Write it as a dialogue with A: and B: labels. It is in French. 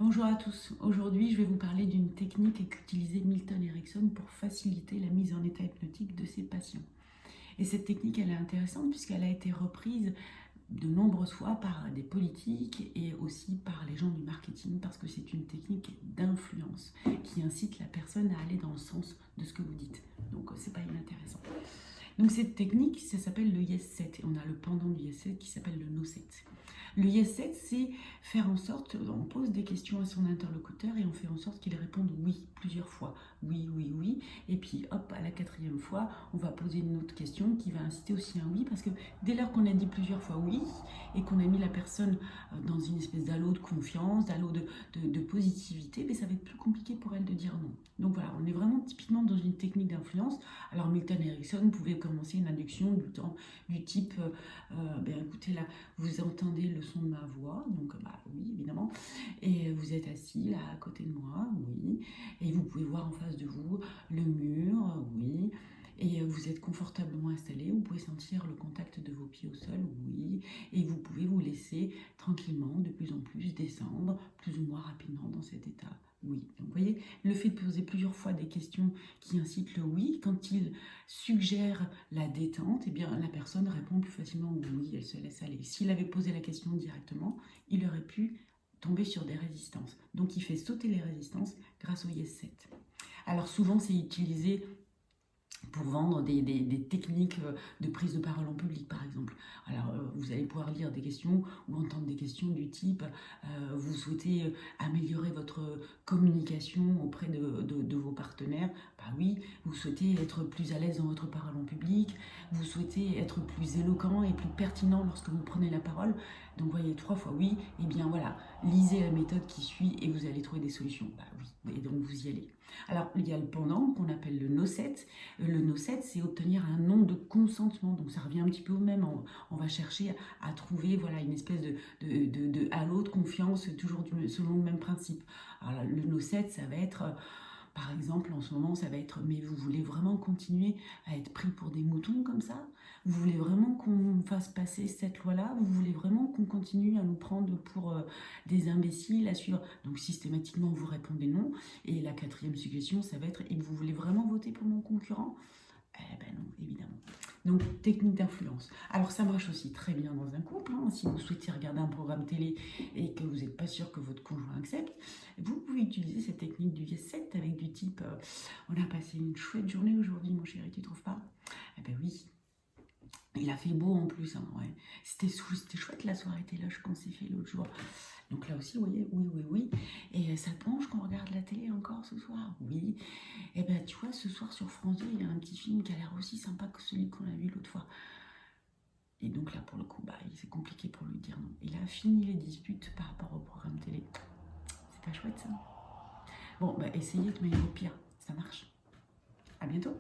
A: Bonjour à tous, aujourd'hui je vais vous parler d'une technique qu'utilisait Milton Erickson pour faciliter la mise en état hypnotique de ses patients. Et cette technique elle est intéressante puisqu'elle a été reprise de nombreuses fois par des politiques et aussi par les gens du marketing parce que c'est une technique d'influence qui incite la personne à aller dans le sens de ce que vous dites. Donc c'est pas inintéressant. Donc cette technique, ça s'appelle le Yes 7 et on a le pendant du Yes 7 qui s'appelle le No 7. Le Yes 7, c'est faire en sorte, on pose des questions à son interlocuteur et on fait en sorte qu'il réponde oui plusieurs fois. Oui, oui, oui. Et puis hop, à la quatrième fois, on va poser une autre question qui va inciter aussi un oui parce que dès lors qu'on a dit plusieurs fois oui et qu'on a mis la personne dans une espèce d'halo de confiance, d'halo de positivité, mais ça va être plus compliqué pour elle de dire non. Donc voilà, on est vraiment typiquement dans une technique d'influence. Alors Milton Erickson pouvait commencer une induction du type écoutez là, vous entendez le son de ma voix, donc oui évidemment, et vous êtes assis là à côté de moi, oui, et vous pouvez voir en face de vous le mur, oui, et vous êtes confortablement installé, vous pouvez sentir le contact de vos pieds au sol, oui, et vous pouvez vous laisser tranquillement de plus en plus descendre, plus ou moins rapidement dans cet état. Oui, donc vous voyez, le fait de poser plusieurs fois des questions qui incitent le oui, quand il suggère la détente, eh bien la personne répond plus facilement au oui, elle se laisse aller. S'il avait posé la question directement, il aurait pu tomber sur des résistances. Donc il fait sauter les résistances grâce au Yes 7. Alors souvent c'est utilisé pour vendre des techniques de prise de parole en public, par exemple. Alors, vous allez pouvoir lire des questions ou entendre des questions du type vous souhaitez améliorer votre communication auprès de vos partenaires. Bah oui, vous souhaitez être plus à l'aise dans votre parole en public, vous souhaitez être plus éloquent et plus pertinent lorsque vous prenez la parole. Donc, vous voyez, 3 fois oui, et bien voilà, lisez la méthode qui suit et vous allez trouver des solutions. Bah oui, et donc vous y allez. Alors, il y a le pendant qu'on appelle le no set. Le no set, c'est obtenir un non de consentement. Donc, ça revient un petit peu au même. On va chercher à trouver voilà, une espèce de halo de confiance, toujours selon le même principe. Alors, le no set, ça va être... Par exemple, en ce moment, ça va être « Mais vous voulez vraiment continuer à être pris pour des moutons comme ça? Vous voulez vraiment qu'on fasse passer cette loi-là? Vous voulez vraiment qu'on continue à nous prendre pour des imbéciles à suivre ?» Donc, systématiquement, vous répondez non. Et la quatrième suggestion, ça va être « Et vous voulez vraiment voter pour mon concurrent ?» Eh ben non, évidemment. Donc, technique d'influence. Alors, ça marche aussi très bien dans un couple. Hein. Si vous souhaitez regarder un programme télé et que vous n'êtes pas sûr que votre conjoint accepte, vous pouvez utiliser cette technique du Yes 7 avec du type on a passé une chouette journée aujourd'hui, mon chéri, tu trouves pas? Eh ben oui. Il a fait beau en plus, hein, ouais. C'était chouette la soirée téloche qu'on s'est fait l'autre jour. Donc là aussi, vous voyez, oui, oui, oui. Et ça te penche qu'on regarde la télé encore ce soir? Oui. Et ben tu vois, ce soir sur France 2, il y a un petit film qui a l'air aussi sympa que celui qu'on a vu l'autre fois. Et donc là, pour le coup, c'est compliqué pour lui dire non. Il a fini les disputes par rapport au programme télé. C'est pas chouette ça? Bon, essayez de meilleur au pire. Ça marche. À bientôt.